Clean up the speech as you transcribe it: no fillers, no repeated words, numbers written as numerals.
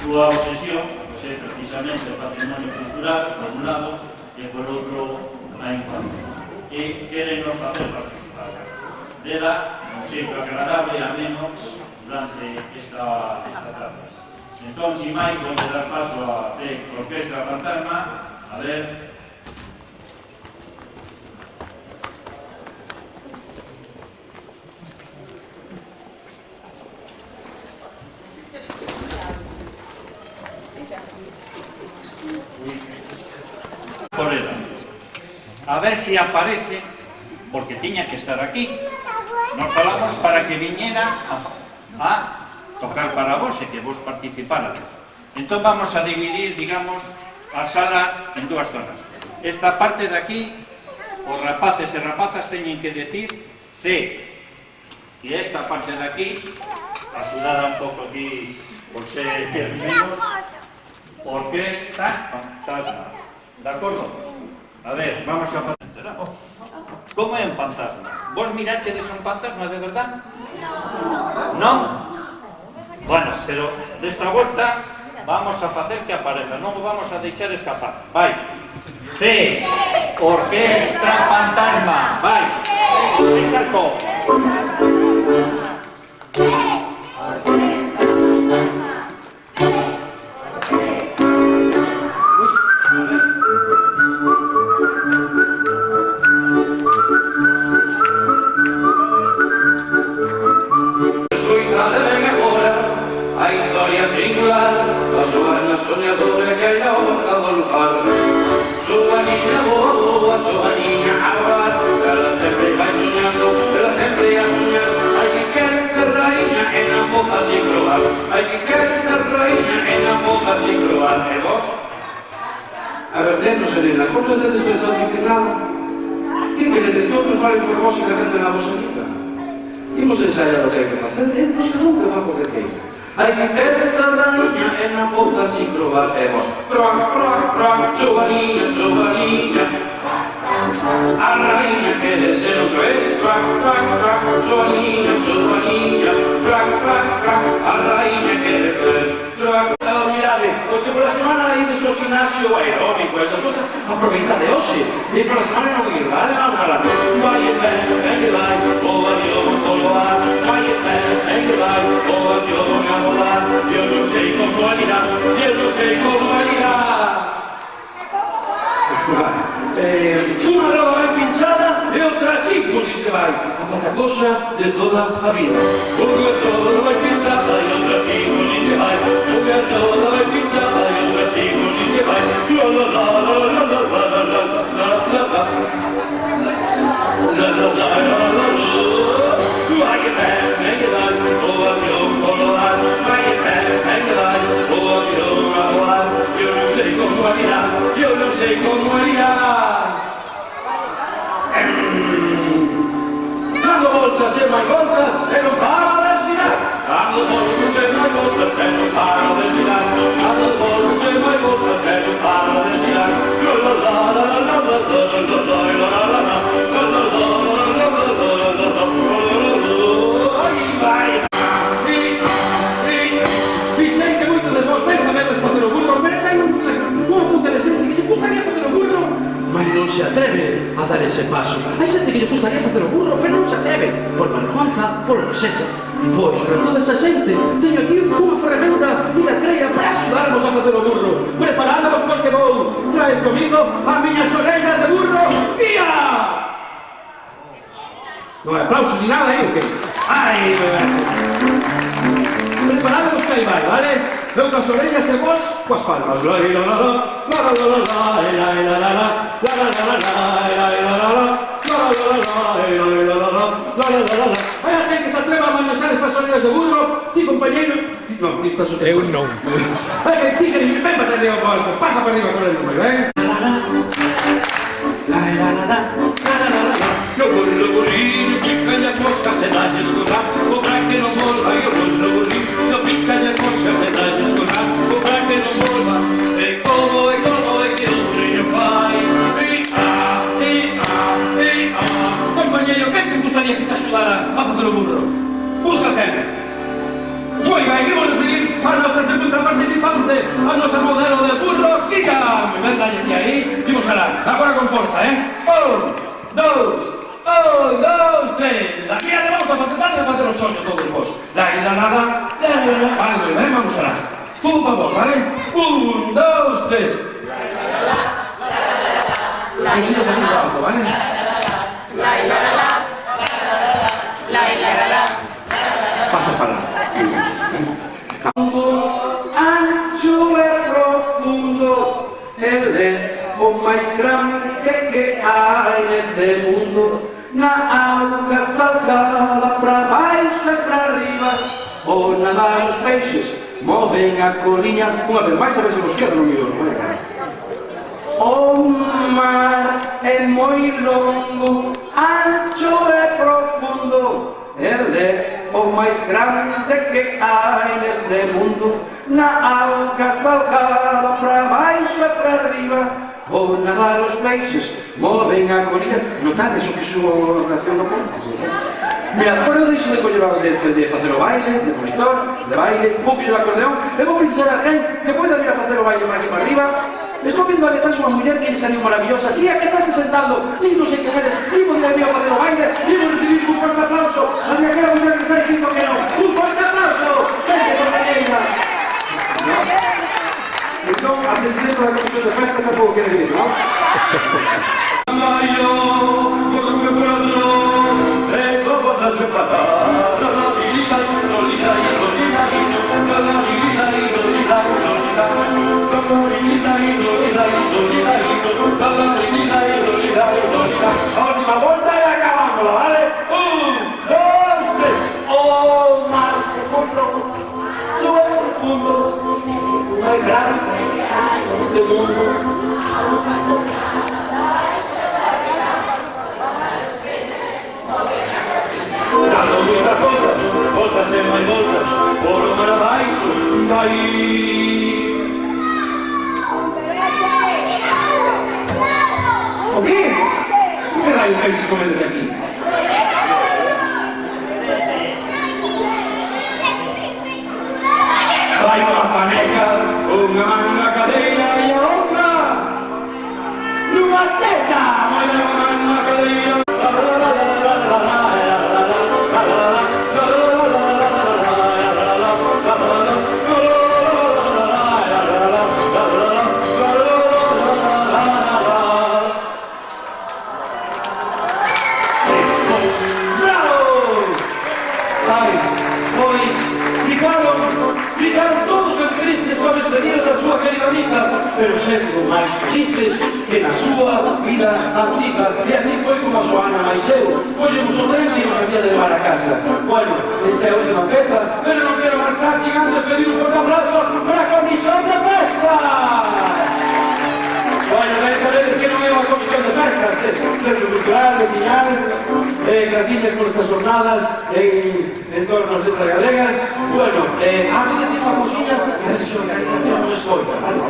Súa obsesión é precisamente o patrimonio cultural, por un lado, e por outro, a infancia. E queren nos facer participar dela un xeito agradable e ameno durante esta tarde. Entón, sin máis, vou dar paso a Orquestra Fantasma, a ver... A ver se aparece, porque tiña que estar aquí. Nos falamos para que viñera a tocar para vos e que vos participarades. Entón vamos a dividir, digamos, a sala en dúas zonas. Esta parte de aquí, os rapaces e rapazas teñen que decir C. E esta parte de aquí, axudada un pouco aquí por ser menos, Orquestra Fantasma. De acordo? A ver, vamos a facer. Como é un fantasma? Vos mirachedes un fantasma de verdad? Non? Bueno, pero desta volta vamos a facer que apareza, non o vamos a deixar escapar. Vai. C. Orquestra Fantasma. Vai. Exacto. Soñadora que la onda do lugar. Súa niña boa, súa niña aguar. Ela sempre vai soñando, ela sempre a soñar. Ai que quer ser raíña e na moza sin croar. Ai que quer ser raíña e na moza sin croar. E vos? A ver, nenos e nenas, vos non tedes pensado dicir nada? Que queredes que outros falen por vos e que renten a vosa vida? Imos ensaiar o que hai que facer, entón cada un que fa o que queira. Ai que queres a raíña e na poza sin probar e vos proa, proa, proa, xovaniña, xovaniña. A raíña quere ser outro es proa, proa, proa, xovaniña, xovaniña. Proa, proa, proa, a raíña quere ser proa. Mirade, os que pola semana ides ao gimnasio aeróbico e outras cosas, aproveitade hoxe. E pola semana non ir, vale? Vamos a falar. Vai e ven que vai, o avión polo ar. Vai e ven que vai, o avión a volar. Eu non sei como irá, eu non sei como irá. Unha roda ben pinchada e outra chifos diz que vai. A patacosa de toda a vida. Unha roda ben pinchada e outra chifos diz que vai. Unha roda ben pinchada e outra chifos diz que vai. La la la la la la la la la la la la. La la la la la la. Vai e ven que vai, o avión polo ar. Vai e ven que vai, o avión a voar. Eu non sei como irá, eu non sei como irá. Dando voltas e máis voltas e non para de girar. Dando voltas e máis voltas e non para de girar. Dando voltas e máis voltas e non para de girar. La la la la la la la la la la la la la. Vicente, moito de vos ven sabedes facer o burro. Ven sai un punto de xente que lle gustaría facer o burro, mas non se atreve a dar ese paso. Hai xente que lle gustaría facer o burro, pero non se atreve por vergonza, por rexeza. Pois, para toda esa xente, teño aquí unha ferramenta mira creia para axudarvos a facer o burro. Preparadvos porque vou traer comigo a miñas orellas de burro. Vía! Non hai aplauso ni nada, o que? Ai, preparadvos que aí vai, vale? Eu das orellas e vos coas palmas. La la la la, la la la la, la la la la, la la la la, la la la la, la la la la, la la la la. Hai a quen que se atreva a manexar estas orellas de burro, ti compañeiro. Non, ti estás o Eu non. Hai que ti que ven para arriba para algo, pasa para arriba con el número, La la la la, la la la la. Yo burro burrillo, pica e as moscas se dan escorrar, o pra que non volva. Yo burro burrillo, pica e as moscas se dan escorrar, o pra que non volva. E como que o trillo fai. E a, con do burro. Busca el gen. Moi ben, imos recibir a nosa segunda participante, a nosa modelo de burro, Kika. Moi ben, dalle aquí aí. Imos alá. Agora con forza, Un, dos, tres. Aquí le vamos a facer o choño todos vos. La. Vale, moi ben, vamos alá. Tú pa vos, vale? 1, 2, 3. Cosito facendo alto, vale? Pasa a falar. Ancho e profundo, el é o máis grande que hai neste mundo. Na auga salgada, pra baixo e pra arriba, o nadar os peixes moven a coliña. Unha vez máis, a ver se vos queda no mellor, non é? O mar é moi longo, ancho e profundo, el é o máis grande que hai neste mundo. Na auga salgada, pra baixo e pra arriba, o nadar os peixes moven a coliña. Notades o que subo relación no campo? Mira, agora eu deixo de coller de facer o baile, de monitor, de baile, un pouquinho de acordeón, e vou precisar a alguén que poida vir a facer o baile para aquí para arriba. Estou vendo a letarse unha muller que lle saliu maravillosa. Si, a que estás sentando, ti non sei quen eres, ti podría vir a facer o baile, e vou recibir un forte aplauso a mi aquela muller que está dicindo que non. Un forte aplauso! Vente, compañeira! Entón, a presidenta da Comisión de Festa tampouco quere vir, non? A última volta e acabámosla, vale? 1, 2, 3. O mar se comprou, sube profundo, máis grande neste mundo. Dando muitas voltas, voltas e máis voltas, por o mar abaixo, vai. O quê? Por que raio peixes comedes aquí? Vai unha faneca, unha man na cadeira e a outra nunha teta. Vai unha man na cadeira. Ficaron todos ben tristes coa despedida da súa querida amiga, pero sendo máis felices que na súa vida antiga. E así foi como a súa Ana máis eu. Collemos o tren e nos había de levar a casa. Bueno, esta é a última peza, pero non quero marchar sin antes pedir un forte aplauso para a Comisión de Festa. Bueno, ben sabedes que non é unha comisión de festas, Centro Cultural, Veciñal, graciñas por estas jornadas en torno às letras galegas. Bueno, a mí decir unha cousiña, a desorganización non escoita, vale?